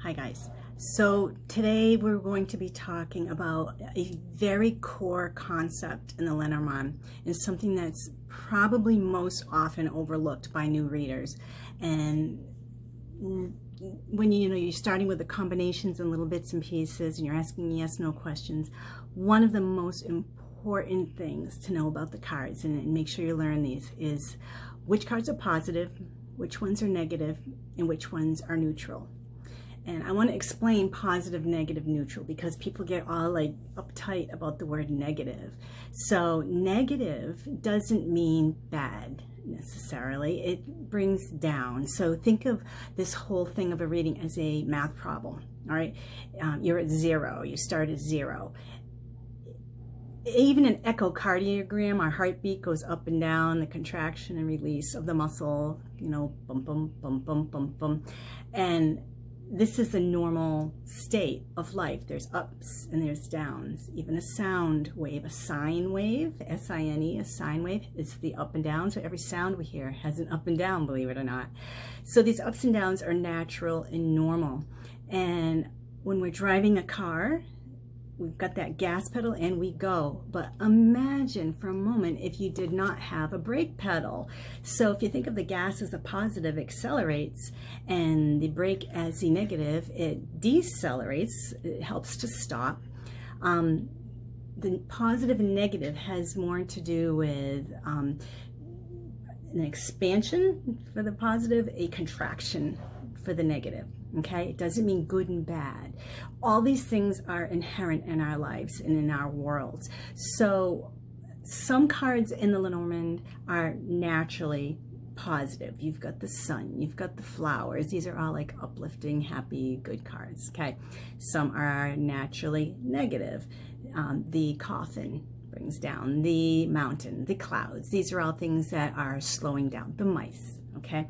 Hi guys. So today we're going to be talking about a very core concept in the Lenormand, and something that's probably most often overlooked by new readers. And when you're starting with the combinations and little bits and pieces and you're asking yes/no questions, one of the most important things to know about the cards, and make sure you learn these, is which cards are positive, which ones are negative, and which ones are neutral. And I want to explain positive, negative, neutral, because people get all like uptight about the word negative. So negative doesn't mean bad necessarily. It brings down. So think of this whole thing of a reading as a math problem. All right. You're at 0. You start at 0. Even an echocardiogram, our heartbeat goes up and down, the contraction and release of the muscle, bum, bum, bum, bum, bum, bum. And this is a normal state of life. There's ups and there's downs. Even a sound wave, a sine wave, S-I-N-E, a sine wave, is the up and down. So every sound we hear has an up and down, believe it or not. So these ups and downs are natural and normal. And when we're driving a car, we've got that gas pedal and we go. But imagine for a moment if you did not have a brake pedal. So if you think of the gas as a positive, accelerates, and the brake as the negative, it decelerates, it helps to stop. The positive and negative has more to do with an expansion for the positive, a contraction for the negative. Okay, it doesn't mean good and bad. All these things are inherent in our lives and in our worlds. So some cards in the Lenormand are naturally positive. You've got the sun, you've got the flowers. These are all like uplifting, happy, good cards. Okay, some are naturally negative. The coffin brings down, the mountain, the clouds. These are all things that are slowing down. The mice. Okay,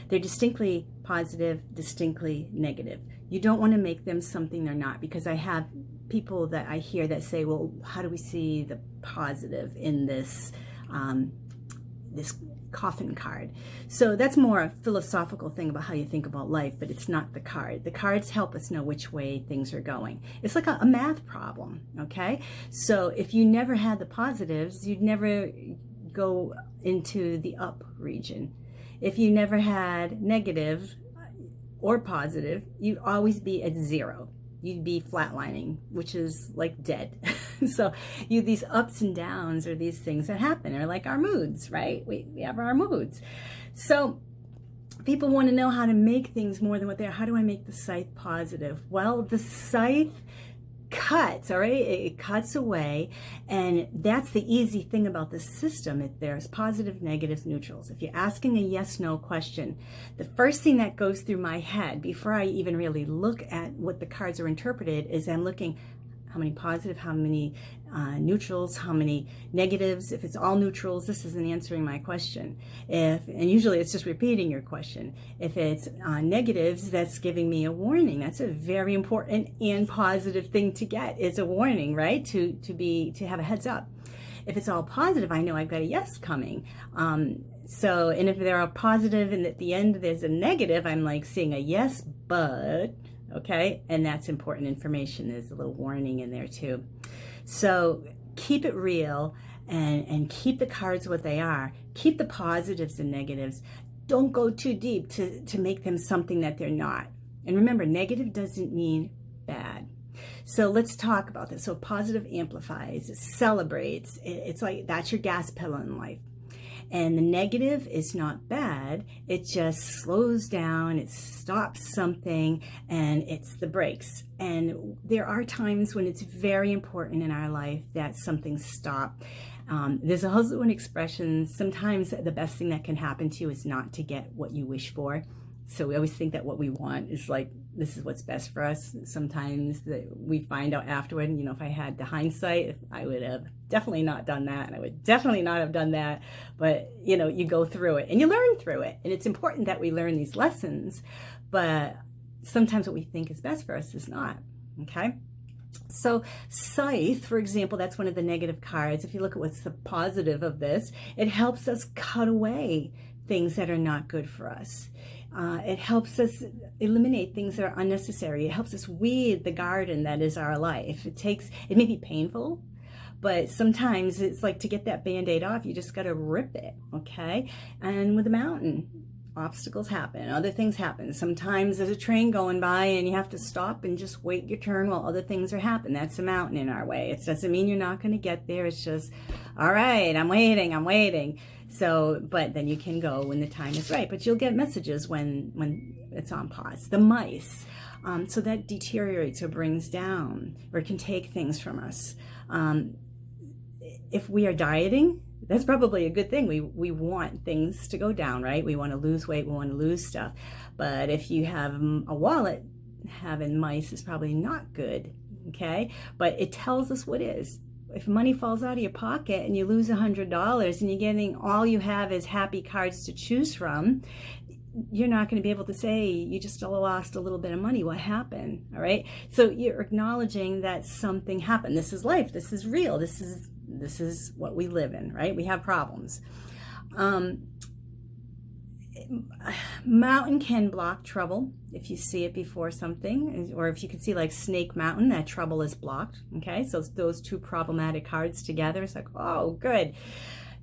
they're distinctly positive, distinctly negative. You don't want to make them something they're not, because I have people that I hear that say, well, how do we see the positive in this this coffin card? So that's more a philosophical thing about how you think about life, but it's not the card. The cards help us know which way things are going. It's like a math problem, okay? So if you never had the positives, you'd never go into the up region. If you never had negative or positive, you'd always be at 0. You'd be flatlining, which is like dead. So these ups and downs are these things that happen, are like our moods, right? We have our moods. So people want to know how to make things more than what they are. How do I make the scythe positive? Well, the scythe cuts, all right? It cuts away, and that's the easy thing about this system. There's positive, negatives, neutrals. If you're asking a yes/no question, the first thing that goes through my head before I even really look at what the cards are interpreted is I'm looking how many positive, how many neutrals, how many negatives. If it's all neutrals, this isn't answering my question. And usually it's just repeating your question. If it's negatives, that's giving me a warning. That's a very important and positive thing to get, is a warning, right? To have a heads up. If it's all positive, I know I've got a yes coming. And if there are positive and at the end there's a negative, I'm like seeing a yes, but, okay? And that's important information. There's a little warning in there too. So keep it real and keep the cards what they are. Keep the positives and negatives. Don't go too deep to make them something that they're not. And remember, negative doesn't mean bad. So let's talk about this. So positive amplifies, it celebrates. It's like that's your gas pedal in life. And the negative is not bad. It just slows down, it stops something, and it's the brakes. And there are times when it's very important in our life that something stop. There's also an expression, sometimes the best thing that can happen to you is not to get what you wish for. So we always think that what we want is like, this is what's best for us. Sometimes we find out afterward, if I had the hindsight, I would have definitely not done that, and I would definitely not have done that. But, you go through it and you learn through it. And it's important that we learn these lessons, but sometimes what we think is best for us is not, okay? So scythe, for example, that's one of the negative cards. If you look at what's the positive of this, it helps us cut away things that are not good for us. It helps us eliminate things that are unnecessary. It helps us weed the garden that is our life. It may be painful, but sometimes it's like, to get that Band-Aid off, you just got to rip it, okay? And with a mountain, obstacles happen, other things happen. Sometimes there's a train going by and you have to stop and just wait your turn while other things are happening. That's a mountain in our way. It doesn't mean you're not going to get there. It's just, all right, I'm waiting. So, but then you can go when the time is right. But you'll get messages when it's on pause. The mice. So that deteriorates or brings down or can take things from us. If we are dieting, that's probably a good thing. We want things to go down, right? We want to lose weight, we want to lose stuff. But if you have a wallet, having mice is probably not good, okay? But it tells us what is. If money falls out of your pocket and you lose $100 and you're getting, all you have is happy cards to choose from, you're not going to be able to say you just lost a little bit of money. What happened? All right. So you're acknowledging that something happened. This is life. This is real. This is what we live in, right? We have problems. Mountain can block trouble if you see it before something, or if you can see like Snake Mountain, that trouble is blocked. Okay, so those two problematic cards together, it's like, oh, good.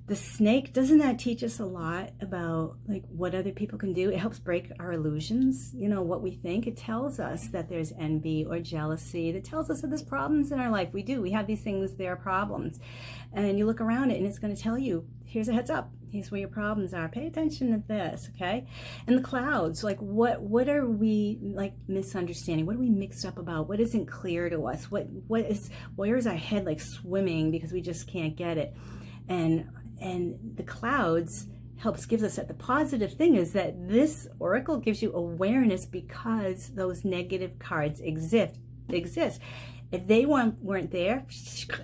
The snake, doesn't that teach us a lot about like what other people can do? It helps break our illusions, you know, what we think. It tells us that there's envy or jealousy. That tells us that there's problems in our life. We have these things, there are problems. And you look around it and it's going to tell you, here's a heads up. Here's where your problems are. Pay attention to this, okay? And the clouds, like what are we like misunderstanding? What are we mixed up about? What isn't clear to us? Where is our head like swimming because we just can't get it? And the clouds gives us that. The positive thing is that this oracle gives you awareness because those negative cards exist. If they weren't there,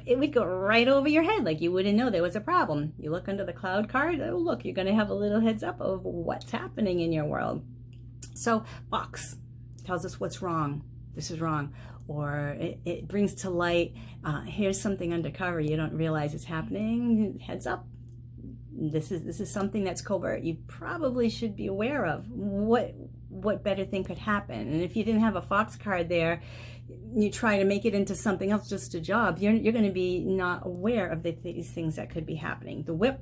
it would go right over your head. Like you wouldn't know there was a problem. You look under the cloud card, oh look, you're going to have a little heads up of what's happening in your world. So box tells us what's wrong. This is wrong. Or it brings to light, here's something undercover. You don't realize it's happening. Heads up. This is something that's covert. You probably should be aware of. What better thing could happen? And if you didn't have a fox card there, you try to make it into something else, just a job, you're going to be not aware of these things that could be happening. The whip.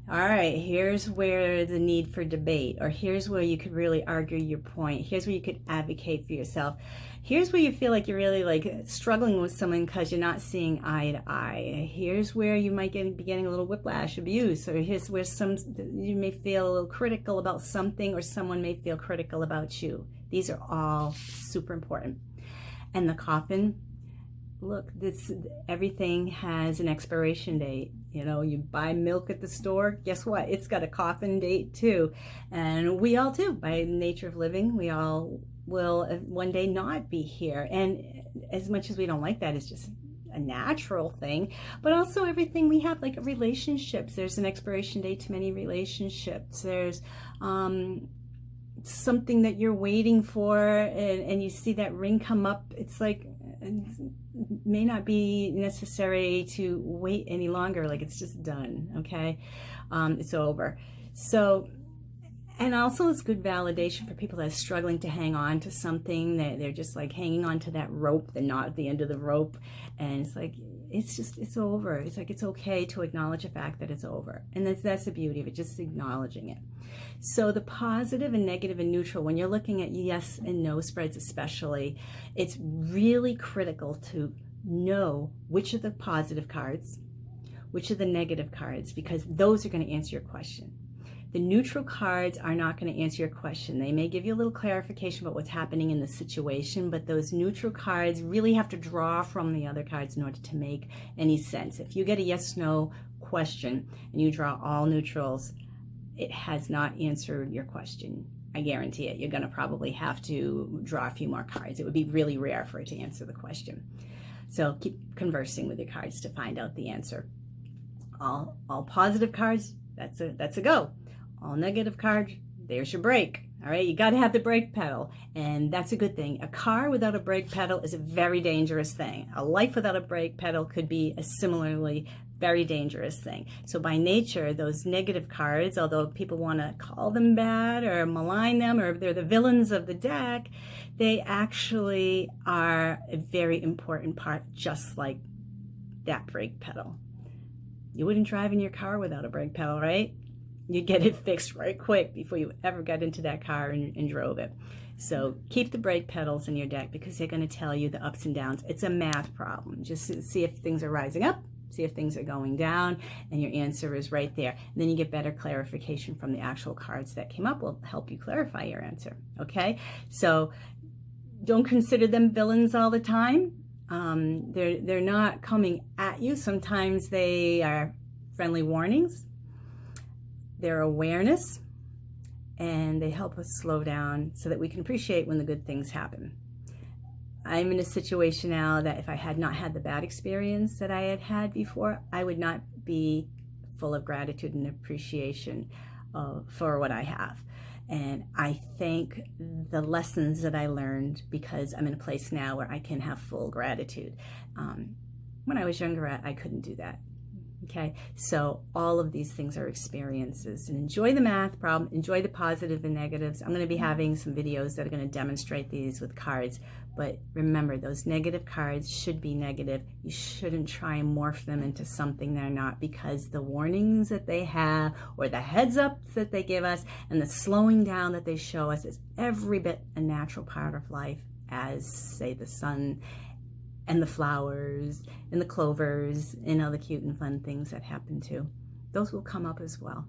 All right, here's where the need for debate, or here's where you could really argue your point. Here's where you could advocate for yourself. Here's where you feel like you're really like struggling with someone because you're not seeing eye to eye. Here's where you might be getting a little whiplash, abuse, or here's where you may feel a little critical about something, or someone may feel critical about you. These are all super important. And the coffin, look, everything has an expiration date. You know, you buy milk at the store, guess what? It's got a coffin date too. And we all too, by nature of living, we all will one day not be here. And as much as we don't like that, it's just a natural thing. But also everything we have, like relationships, there's an expiration date to many relationships. There's something that you're waiting for, and you see that ring come up. It's like, it may not be necessary to wait any longer. Like it's just done. Okay. It's over. So, and also it's good validation for people that are struggling to hang on to something, that they're just like hanging on to that rope, the knot at the end of the rope. And it's like, it's over. It's like, it's okay to acknowledge the fact that it's over. And that's the beauty of it, just acknowledging it. So the positive and negative and neutral, when you're looking at yes and no spreads especially, it's really critical to know which are the positive cards, which are the negative cards, because those are going to answer your question. The neutral cards are not going to answer your question. They may give you a little clarification about what's happening in the situation, but those neutral cards really have to draw from the other cards in order to make any sense. If you get a yes/no question and you draw all neutrals, it has not answered your question. I guarantee it. You're going to probably have to draw a few more cards. It would be really rare for it to answer the question. So keep conversing with your cards to find out the answer. All positive cards, that's a go. All negative cards, there's your brake. All right, you got to have the brake pedal, and that's a good thing. A car without a brake pedal is a very dangerous thing. A life without a brake pedal could be a similarly very dangerous thing. So by nature, those negative cards, although people want to call them bad or malign them, or they're the villains of the deck, they actually are a very important part, just like that brake pedal. You wouldn't drive in your car without a brake pedal, right? You'd get it fixed right quick before you ever got into that car and drove it. So keep the brake pedals in your deck because they're going to tell you the ups and downs. It's a math problem. Just see if things are rising up, see if things are going down, and your answer is right there. And then you get better clarification from the actual cards that came up. Will help you clarify your answer, okay? So don't consider them villains all the time. They're not coming at you. Sometimes they are friendly warnings. They're awareness, and they help us slow down so that we can appreciate when the good things happen. I'm in a situation now that if I had not had the bad experience that I had had before, I would not be full of gratitude and appreciation for what I have. And I thank the lessons that I learned because I'm in a place now where I can have full gratitude. When I was younger, I couldn't do that. Okay, so all of these things are experiences, and enjoy the math problem, enjoy the positive and negatives. I'm going to be having some videos that are going to demonstrate these with cards, but remember, those negative cards should be negative. You shouldn't try and morph them into something they're not, because the warnings that they have, or the heads ups that they give us, and the slowing down that they show us is every bit a natural part of life, as, say, the sun and the flowers and the clovers and all the cute and fun things that happen too. Those will come up as well,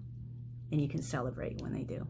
and you can celebrate when they do.